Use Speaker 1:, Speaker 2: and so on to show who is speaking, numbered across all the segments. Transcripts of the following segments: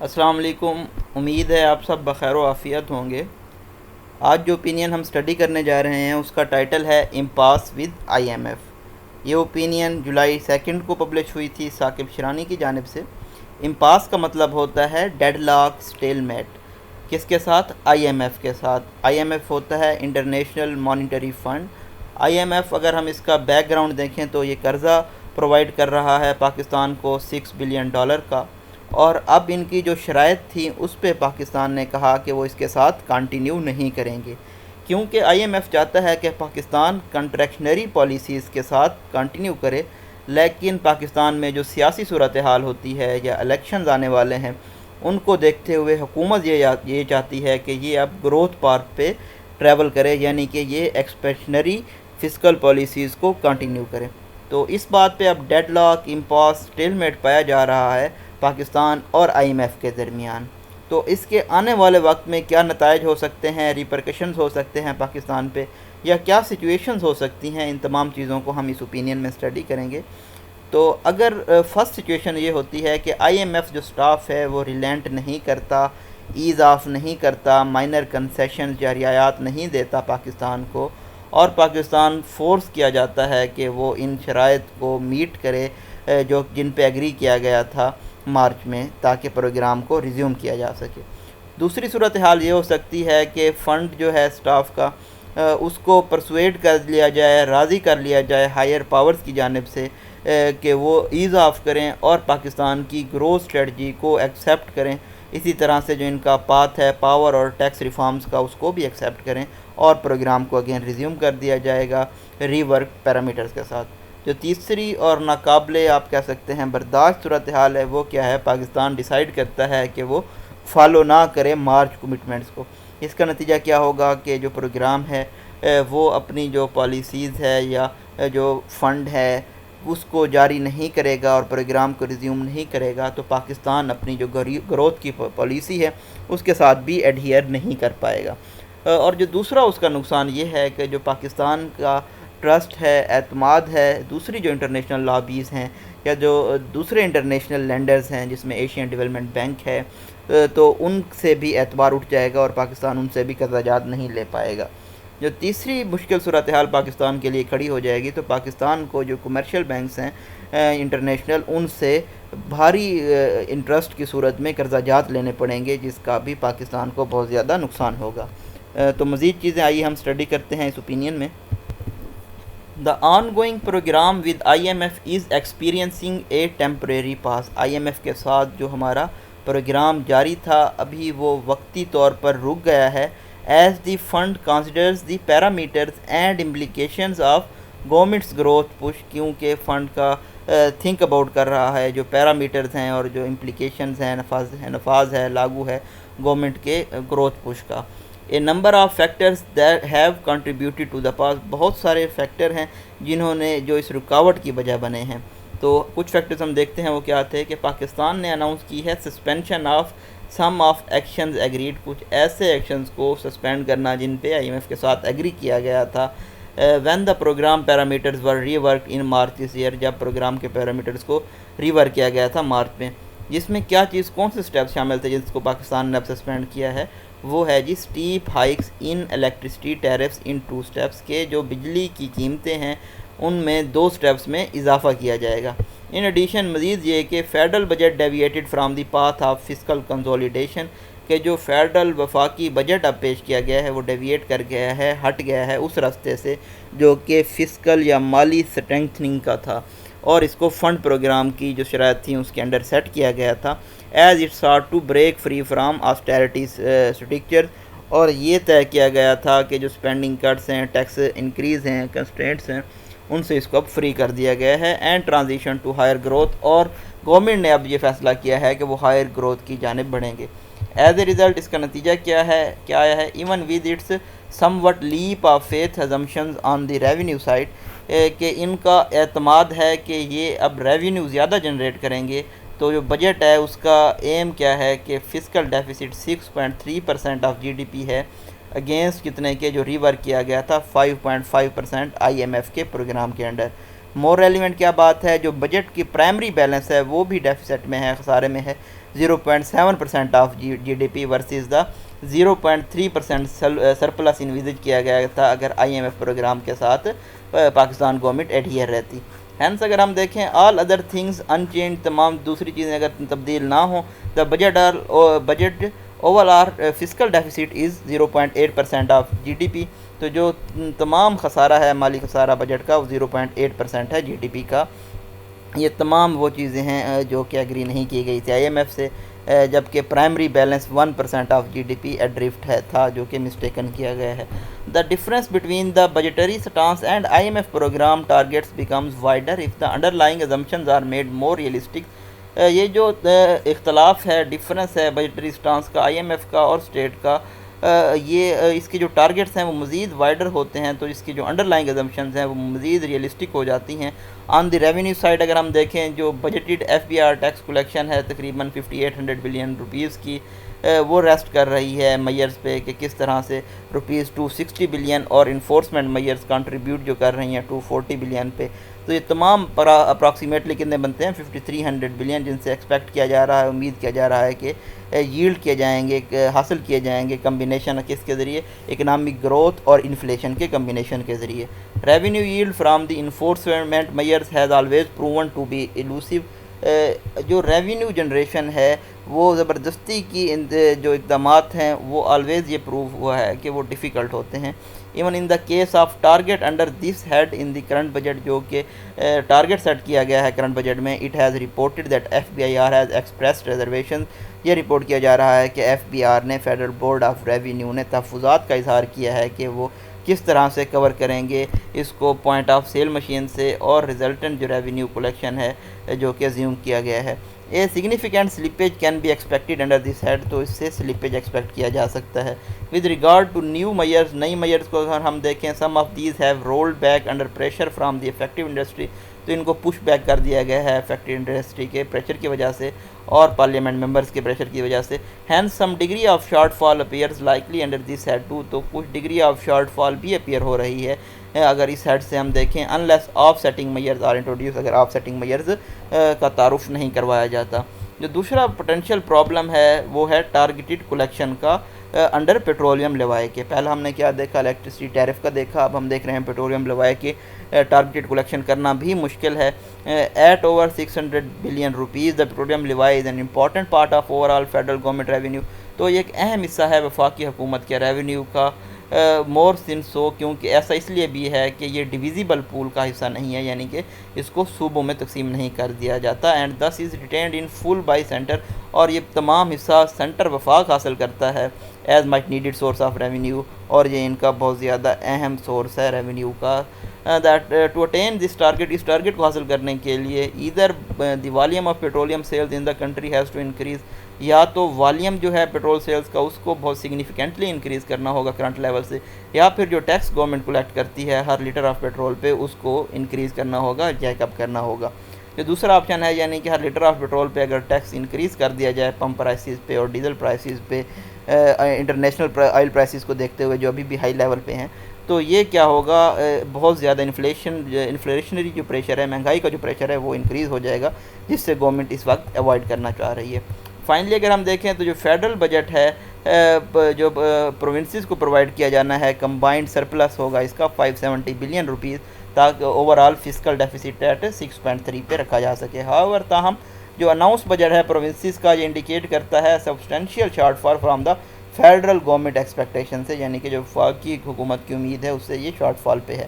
Speaker 1: السلام علیکم۔ امید ہے آپ سب بخیر و عافیت ہوں گے۔ آج جو اوپینین ہم سٹڈی کرنے جا رہے ہیں اس کا ٹائٹل ہے IMPASS with I M F. یہ اوپینین جولائی 2 کو پبلش ہوئی تھی ثاقب شرانی کی جانب سے۔ امپاس کا مطلب ہوتا ہے ڈیڈ لاک سٹیل میٹ۔ کس کے ساتھ؟ آئی ایم ایف کے ساتھ۔ آئی ایم ایف ہوتا ہے International Monetary Fund. I M F اگر ہم اس کا بیک گراؤنڈ دیکھیں تو یہ قرضہ پرووائڈ کر رہا ہے پاکستان کو $6 بلین کا، اور اب ان کی جو شرائط تھیں اس پہ پاکستان نے کہا کہ وہ اس کے ساتھ کنٹینیو نہیں کریں گے، کیونکہ آئی ایم ایف چاہتا ہے کہ پاکستان کنٹریکشنری پالیسیز کے ساتھ کنٹینیو کرے، لیکن پاکستان میں جو سیاسی صورتحال ہوتی ہے یا الیکشنز آنے والے ہیں ان کو دیکھتے ہوئے حکومت یہ چاہتی ہے کہ یہ اب گروتھ پاتھ پہ ٹریول کرے، یعنی کہ یہ ایکسپینشنری فسکل پالیسیز کو کنٹینیو کرے۔ تو اس بات پہ اب dead lock, IMPASS, steel meat پایا جا رہا ہے پاکستان اور آئی ایم ایف کے درمیان۔ تو اس کے آنے والے وقت میں کیا نتائج ہو سکتے ہیں، ریپرکشنز ہو سکتے ہیں پاکستان پہ، یا کیا سچویشنز ہو سکتی ہیں، ان تمام چیزوں کو ہم اس اوپینین میں سٹڈی کریں گے۔ تو اگر فرسٹ سچویشن یہ ہوتی ہے کہ آئی ایم ایف جو سٹاف ہے وہ ریلینٹ نہیں کرتا، ایز آف نہیں کرتا، مائنر کنسیشنز یا رعایات نہیں دیتا پاکستان کو، اور پاکستان فورس کیا جاتا ہے کہ وہ ان شرائط کو میٹ کرے جن پہ ایگری کیا گیا تھا مارچ میں، تاکہ پروگرام کو ریزیوم کیا جا سکے۔ دوسری صورتحال یہ ہو سکتی ہے کہ فنڈ جو ہے سٹاف کا اس کو پرسویڈ کر لیا جائے، راضی کر لیا جائے ہائر پاورز کی جانب سے کہ وہ ایز آف کریں اور پاکستان کی گروتھ اسٹریٹجی کو ایکسیپٹ کریں، اسی طرح سے جو ان کا پاتھ ہے پاور اور ٹیکس ریفارمز کا اس کو بھی ایکسیپٹ کریں، اور پروگرام کو اگین ریزیوم کر دیا جائے گا ری ورک پیرامیٹرز کے ساتھ۔ جو تیسری اور ناقابل آپ کہہ سکتے ہیں برداشت صورتحال ہے وہ کیا ہے؟ پاکستان ڈیسائیڈ کرتا ہے کہ وہ فالو نہ کرے مارچ کمٹمنٹس کو۔ اس کا نتیجہ کیا ہوگا کہ جو پروگرام ہے وہ اپنی جو پالیسیز ہے یا جو فنڈ ہے اس کو جاری نہیں کرے گا اور پروگرام کو ریزیوم نہیں کرے گا، تو پاکستان اپنی جو گروتھ کی پالیسی ہے اس کے ساتھ بھی ایڈہیئر نہیں کر پائے گا۔ اور جو دوسرا اس کا نقصان یہ ہے کہ جو پاکستان کا ٹرسٹ ہے، اعتماد ہے، دوسری جو انٹرنیشنل لابیز ہیں یا جو دوسرے انٹرنیشنل لینڈرز ہیں جس میں ایشین ڈیولپمنٹ بینک ہے، تو ان سے بھی اعتبار اٹھ جائے گا اور پاکستان ان سے بھی قرضہ جات نہیں لے پائے گا۔ جو تیسری مشکل صورتحال پاکستان کے لیے کھڑی ہو جائے گی، تو پاکستان کو جو کمرشل بینکس ہیں انٹرنیشنل، ان سے بھاری انٹرسٹ کی صورت میں قرضہ جات لینے پڑیں گے، جس کا بھی پاکستان کو بہت زیادہ نقصان ہوگا۔ تو مزید چیزیں آئیے ہم سٹڈی کرتے ہیں اس اوپینین میں۔ The ongoing program with IMF is experiencing a temporary pause۔ I M F کے ساتھ جو ہمارا پروگرام جاری تھا ابھی وہ وقتی طور پر رک گیا ہے، as the fund considers the parameters and implications of government's growth push، کیونکہ فنڈ کا تھنک اباؤٹ کر رہا ہے جو پیرامیٹرز ہیں اور جو امپلیکیشنز ہیں، نفاذ ہے، لاگو ہے گورنمنٹ کے گروتھ پش کا۔ A number of factors that have contributed to the pass, بہت سارے فیکٹر ہیں جنہوں نے جو اس رکاوٹ کی وجہ بنے ہیں۔ تو کچھ فیکٹرز ہم دیکھتے ہیں وہ کیا تھے کہ پاکستان نے اناؤنس کی ہے suspension of some of actions agreed, کچھ ایسے ایکشنز کو سسپینڈ کرنا جن پہ آئی ایم ایف کے ساتھ ایگری کیا گیا تھا when the program parameters were rework in March this year, جب پروگرام کے پیرامیٹرز کو ری ورک کیا گیا تھا مارچ میں، جس میں کیا چیز کون سے سٹیپس شامل تھے جس کو پاکستان نے اب سسپینڈ کیا ہے؟ وہ ہے جی اسٹیپ ہائکس ان الیکٹرسٹی ٹیرفس ان 2 سٹیپس کے جو بجلی کی قیمتیں ہیں ان میں 2 سٹیپس میں اضافہ کیا جائے گا۔ ان ایڈیشن مزید یہ کہ federal budget deviated from the path of fiscal consolidation, کہ جو فیڈرل وفاقی بجٹ اب پیش کیا گیا ہے وہ ڈیویٹ کر گیا ہے، ہٹ گیا ہے اس راستے سے جو کہ فسکل یا مالی سٹرینتھننگ کا تھا، اور اس کو فنڈ پروگرام کی جو شرائط تھیں اس کے انڈر سیٹ کیا گیا تھا as it sought to break free from austerity structure, اور یہ طے کیا گیا تھا کہ جو سپینڈنگ کٹس ہیں، ٹیکس انکریز ہیں، کنسٹرینٹس ہیں، ان سے اس کو اب فری کر دیا گیا ہے and transition to higher growth, اور گورنمنٹ نے اب یہ فیصلہ کیا ہے کہ وہ ہائر گروتھ کی جانب بڑھیں گے۔ ایز اے ریزلٹ اس کا نتیجہ کیا آیا ہے؟ Even with its somewhat leap of faith assumptions on the revenue side, کہ ان کا اعتماد ہے کہ یہ اب ریونیو زیادہ جنریٹ کریں گے، تو جو بجٹ ہے اس کا ایم کیا ہے کہ fiscal deficit 6.3% of G D P ہے، اگینسٹ کتنے کے جو ریورک کیا گیا تھا 5.5% آئی ایم ایف کے پروگرام کے انڈر۔ مور ریلیونٹ کیا بات ہے، جو بجٹ کی پرائمری بیلنس ہے وہ بھی ڈیفیسٹ میں ہے، خسارے میں ہے، 0.7% of GDP versus the 0.3% surplus envisaged کیا گیا تھا اگر IMF پروگرام کے ساتھ پاکستان گورنمنٹ ایڈہیر رہتی. ہینس اگر ہم دیکھیں all other things unchanged, تمام دوسری چیزیں اگر تبدیل نہ ہوں، the budget overall fiscal deficit is 0.8% of GDP. تو جو تمام خسارہ ہے، مالی خسارہ بجٹ کا، وہ 0.8% ہے GDP کا. یہ تمام وہ چیزیں ہیں جو کہ ایگری نہیں کی گئی تھی IMF سے، جبکہ primary balance 1% of GDP adrift تھا جو کہ مسٹیکن کیا گیا ہے. The difference between the budgetary stance and IMF program targets becomes wider if the underlying assumptions are made more realistic. یہ جو اختلاف ہے، ڈفرینس ہے بجٹری سٹانس کا IMF کا اور اسٹیٹ کا، یہ اس کے جو ٹارگیٹس ہیں وہ مزید وائڈر ہوتے ہیں، تو اس کی جو انڈر لائنگ ازمپشنز ہیں وہ مزید ریئلسٹک ہو جاتی ہیں. آن دی ریونیو سائڈ اگر ہم دیکھیں، جو بجٹڈ FBR ٹیکس کلیکشن ہے تقریباً 5800 بلین روپیز کی، وہ ریسٹ کر رہی ہے میئرز پہ کہ کس طرح سے روپیز 260 بلین اور انفورسمنٹ میئرز کنٹریبیوٹ جو کر رہی ہیں 240 بلین پہ. تو یہ تمام اپراکسیمیٹلی کتنے بنتے ہیں 5300 بلین، جن سے ایکسپیکٹ کیا جا رہا ہے، امید کیا جا رہا ہے کہ ییلڈ کیے جائیں گے، حاصل کیے جائیں گے کمبینیشن کس کے ذریعے، اکنامک گروتھ اور انفلیشن کے کمبینیشن کے ذریعے. Revenue yield from the enforcement measures has always proven to be elusive. جو ریونیو جنریشن ہے وہ زبردستی کی جو اقدامات ہیں وہ آلویز یہ پروو ہوا ہے کہ وہ ڈیفیکلٹ ہوتے ہیں. Even in the case of target under this head in the current budget, جو کہ ٹارگیٹ سیٹ کیا گیا ہے کرنٹ بجٹ میں، it has reported that FBIR has expressed reservation. یہ رپورٹ کیا جا رہا ہے کہ FBR نے، فیڈرل بورڈ آف ریونیو نے تحفظات کا اظہار کیا ہے کہ وہ کس طرح سے کور کریں گے اس کو پوائنٹ آف سیل مشین سے اور ریزلٹنٹ جو ریونیو کلیکشن ہے جو کہ ازیوم کیا گیا ہے. A significant slippage can be expected under this head, تو اس سے سلپیج ایکسپیکٹ کیا جا سکتا ہے. With regard to new measures, نئی میئرز کو اگر ہم دیکھیں، some of these have rolled back under pressure from the affected industry, تو ان کو پش بیک کر دیا گیا ہے افیکٹو انڈسٹری کے پریشر کی وجہ سے اور پارلیمنٹ ممبرز کے پریشر کی وجہ سے. Hence some degree of shortfall appears likely under this head too, تو کچھ ڈگری آف شارٹ فال بھی اپیئر ہو رہی ہے اگر اس ہیڈ سے ہم دیکھیں، unless offsetting measures are introduce, اگر آف سیٹنگ میئرز کا تعارف نہیں کروایا جاتا. جو دوسرا پوٹینشیل پرابلم ہے وہ ہے ٹارگیٹڈ کلیکشن کا انڈر پیٹرولیم لیوائے کے. پہلے ہم نے کیا دیکھا، الیکٹرسٹی ٹیرف کا دیکھا، اب ہم دیکھ رہے ہیں پیٹرولیم لیوائے کے ٹارگیٹڈ کلیکشن کرنا بھی مشکل ہے. At over 600 billion rupees the petroleum levy is an important part of overall federal government revenue. تو یہ ایک اہم حصہ ہے وفاقی حکومت کے ریونیو کا، مور دین سو، کیونکہ ایسا اس لیے بھی ہے کہ یہ ڈویزیبل پول کا حصہ نہیں ہے، یعنی کہ اس کو صوبوں میں تقسیم نہیں کر دیا جاتا. And this is retained in full by centre, اور یہ تمام حصہ سینٹر وفاق حاصل کرتا ہے as much needed source of revenue, اور یہ ان کا بہت زیادہ اہم سورس ہے ریونیو کا. That to attain this target, اس ٹارگیٹ کو حاصل کرنے کے لیے either the volume of petroleum sales in the country has to increase, یا تو والیوم جو ہے پیٹرول سیلز کا اس کو بہت سگنیفیکنٹلی انکریز کرنا ہوگا کرنٹ لیول سے، یا پھر جو ٹیکس گورنمنٹ کلیکٹ کرتی ہے ہر لیٹر آف پیٹرول پہ اس کو انکریز کرنا ہوگا، جیک اپ کرنا ہوگا. یہ دوسرا آپشن ہے، یعنی کہ ہر لیٹر آف پیٹرول پہ اگر ٹیکس انکریز کر دیا جائے پمپ پرائسز پہ اور ڈیزل پرائسز پہ، انٹرنیشنل آئل پرائسز کو دیکھتے ہوئے جو ابھی بھی ہائی لیول پہ ہیں، تو یہ کیا ہوگا، بہت زیادہ انفلیشنری جو پریشر ہے، مہنگائی کا جو پریشر ہے وہ انکریز ہو جائے گا، جس سے گورنمنٹ اس وقت اوائڈ کرنا چاہ رہی ہے. فائنلی اگر ہم دیکھیں تو جو فیڈرل بجٹ ہے جو پروونسز کو پرووائڈ کیا جانا ہے، کمبائنڈ سرپلس ہوگا اس کا 570 بلین روپیز، تاکہ overall fiscal deficit at 6.3 پہ رکھا جا سکے. ہاؤور تاہم جو اناؤنس بجٹ ہے پروونسز کا، یہ انڈیکیٹ کرتا ہے substantial short fall from the federal government expectation سے، یعنی کہ جو وفاقی حکومت کی امید ہے اس سے یہ شارٹ فال پہ ہے.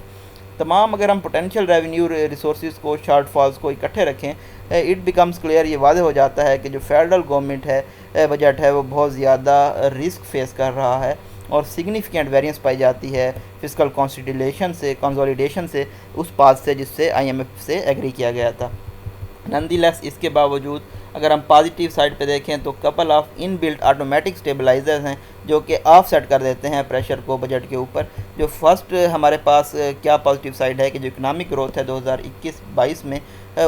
Speaker 1: تمام اگر ہم پوٹینشیل ریونیو ریسورسز کو، شارٹ فالز کو اکٹھے رکھیں، اٹ بیکمز کلیئر، یہ واضح ہو جاتا ہے کہ جو فیڈرل گورنمنٹ ہے بجٹ ہے وہ بہت زیادہ رسک فیس کر رہا ہے اور سگنیفیکنٹ ویریئنس پائی جاتی ہے فسکل کنسولیڈیشن سے اس بات سے جس سے IMF سے ایگری کیا گیا تھا. نندی لیس اس کے باوجود اگر ہم پازیٹیو سائڈ پہ دیکھیں تو couple of inbuilt automatic stabilisers ہیں جو کہ آف سیٹ کر دیتے ہیں پریشر کو بجٹ کے اوپر. جو فرسٹ ہمارے پاس کیا پازیٹیو سائڈ ہے کہ جو اکنامک گروتھ ہے 2021-22 میں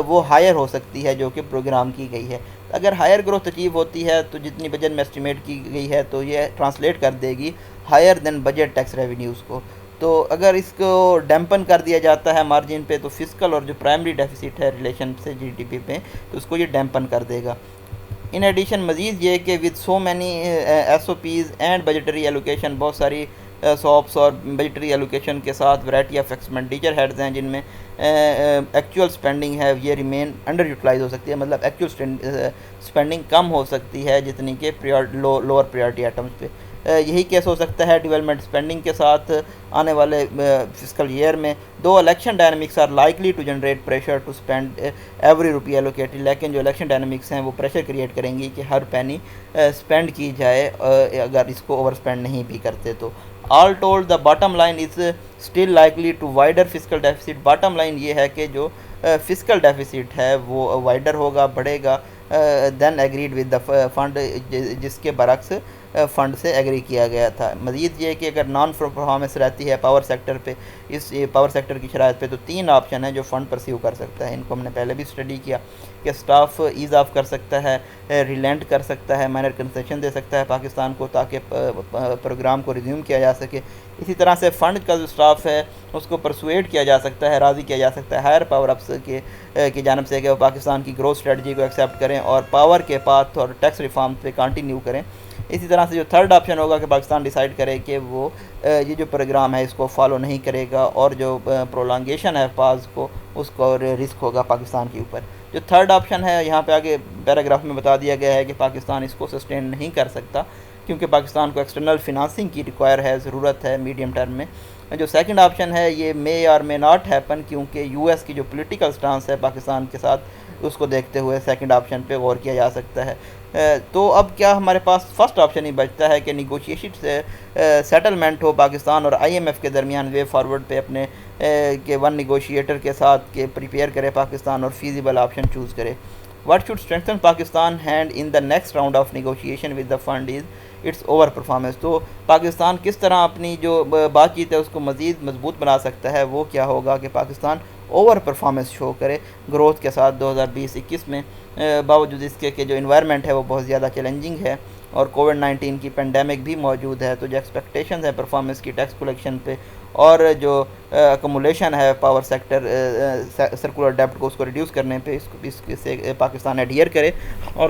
Speaker 1: وہ ہائر ہو سکتی ہے جو کہ پروگرام کی گئی ہے. اگر ہائر گروتھ اچیو ہوتی ہے تو جتنی بجٹ میں اسٹیمیٹ کی گئی ہے تو یہ ٹرانسلیٹ کر دے گی higher than budget tax revenues کو. تو اگر اس کو ڈیمپن کر دیا جاتا ہے مارجن پہ تو فسکل اور جو پرائمری ڈیفیسٹ ہے ریلیشن سے GDP پہ، تو اس کو یہ ڈیمپن کر دے گا. ان ایڈیشن مزید یہ کہ with so many S O Ps and budgetary allocation, بہت ساری ساپس اور بجٹری ایلوکیشن کے ساتھ ورائٹی آف ایکسپینڈیچر ہیڈز ہیں جن میں ایکچوئل اسپینڈنگ ہے یہ ریمین انڈر یوٹیلائز ہو سکتی ہے، مطلب ایکچوئل اسپینڈنگ کم ہو سکتی ہے جتنی کہ لوور پریورٹی آئٹمس پہ۔ یہی کیس ہو سکتا ہے ڈیولپمنٹ اسپینڈنگ کے ساتھ آنے والے فسکل ایئر میں۔ دو election dynamics are likely to generate pressure to spend every rupee allocated, لیکن جو الیکشن ڈائنامکس ہیں وہ پریشر کریٹ کریں گی کہ ہر پینی اسپینڈ کی جائے اگر اس کو اوور اسپینڈ نہیں بھی کرتے تو۔ All told the bottom line is still likely to wider fiscal deficit, bottom line یہ ہے کہ جو فسکل ڈیفیسٹ ہے وہ وائڈر ہوگا، بڑھے گا دین ایگریڈ ود دا فنڈ، جس کے برعکس فنڈ سے ایگری کیا گیا تھا۔ مزید یہ کہ اگر نان پرفارمنس رہتی ہے پاور سیکٹر پہ، اس پاور سیکٹر کی شرائط پہ، تو 3 آپشن ہیں جو فنڈ پرسیو کر سکتا ہے۔ ان کو ہم نے پہلے بھی اسٹڈی کیا کہ سٹاف ایز آف کر سکتا ہے، ریلینٹ کر سکتا ہے، مائنر کنسیشن دے سکتا ہے پاکستان کو تاکہ پروگرام کو ریزیوم کیا جا سکے۔ اسی طرح سے فنڈ کا جو سٹاف ہے اس کو پرسویٹ کیا جا سکتا ہے، راضی کیا جا سکتا ہے ہائر پاور اپس کی جانب سے کہ وہ پاکستان کی گروتھ اسٹریٹجی کو ایکسیپٹ کریں اور پاور کے پاتھ اور ٹیکس ریفارم پہ کنٹینیو کریں۔ اسی طرح سے جو تھرڈ آپشن ہوگا کہ پاکستان ڈیسائیڈ کرے کہ وہ یہ جو پروگرام ہے اس کو فالو نہیں کرے گا اور جو پرولانگیشن ہے پاز کو اس کو رسک ہوگا پاکستان کے اوپر۔ جو تھرڈ آپشن ہے یہاں پہ آگے پیراگراف میں بتا دیا گیا ہے کہ پاکستان اس کو سسٹین نہیں کر سکتا کیونکہ پاکستان کو ایکسٹرنل فنانسنگ کی ریکوائر ہے، ضرورت ہے میڈیم ٹرم میں۔ جو سیکنڈ آپشن ہے یہ مے اور مے ناٹ ہیپن کیونکہ یو ایس کی جو پولیٹیکل سٹانس ہے پاکستان کے ساتھ اس کو دیکھتے ہوئے سیکنڈ آپشن پہ غور کیا جا سکتا ہے۔ تو اب کیا ہمارے پاس فرسٹ آپشن ہی بچتا ہے کہ نیگوشیشن سے سیٹلمنٹ ہو پاکستان اور آئی ایم ایف کے درمیان وے فارورڈ پہ اپنے کہ ون نیگوشیٹر کے ساتھ کہ پریپیئر کرے پاکستان اور فیزیبل آپشن چوز کرے۔ What should strengthen Pakistan hand in the next round of negotiation with the fund is its overperformance, تو پاکستان کس طرح اپنی جو بات چیت ہے اس کو مزید مضبوط بنا سکتا ہے، وہ کیا ہوگا کہ پاکستان اوور پرفارمنس شو کرے گروتھ کے ساتھ 2020-21 میں، باوجود اس کے کہ جو انوائرمنٹ ہے وہ بہت زیادہ چیلنجنگ ہے اور کووڈ-19 کی پینڈیمک بھی موجود ہے، تو جو ایکسپیکٹیشنز ہیں پرفارمنس کی ٹیکس کلیکشن پہ اور جو اکومولیشن ہے پاور سیکٹر سرکولر ڈیپٹ کو اس کو ریڈیوس کرنے پہ اس سے پاکستان ایڈہیئر کرے۔ اور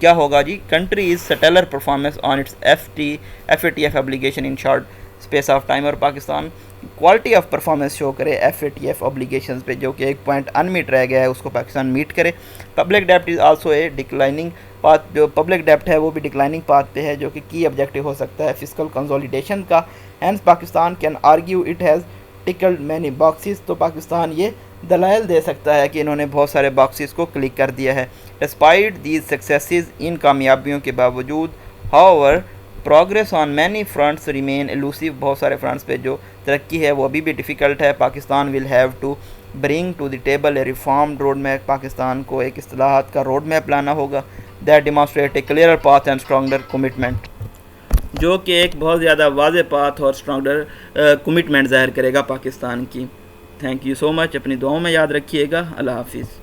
Speaker 1: کیا ہوگا جی، country is stellar performance on its F A T F obligation in short space of time, اور Pakistan quality of performance show کرے F A T F obligations پہ، جو کہ ایک پوائنٹ ان میٹ رہ گیا ہے اس کو پاکستان میٹ کرے۔ Public ڈیپٹ is also a declining path, جو پبلک ڈیپٹ ہے وہ بھی ڈکلائننگ پاتھ پہ ہے جو کہ کی آبجیکٹیو ہو سکتا ہے فسکل کنسولیڈیشن کا۔ Hence Pakistan can argue it has ticked many boxes, تو پاکستان یہ دلائل دے سکتا ہے کہ انہوں نے بہت سارے باکسز کو کلک کر دیا ہے۔ ڈسپائٹ دیز سکسیسز، ان کامیابیوں کے باوجود، however progress on many fronts remain elusive, بہت سارے فرنٹس پہ جو ترقی ہے وہ ابھی بھی ڈیفیکلٹ ہے۔ Pakistan will have to bring to the table a reformed road map, Pakistan کو ایک اصلاحات کا روڈ میپ لانا ہوگا that demonstrate a clear path and stronger commitment, جو کہ ایک بہت زیادہ واضح پاتھ اور اسٹرانگر کمٹمنٹ ظاہر کرے گا پاکستان کی۔ تھینک یو سو مچ، اپنی دعاؤں میں یاد رکھیے گا، اللہ حافظ۔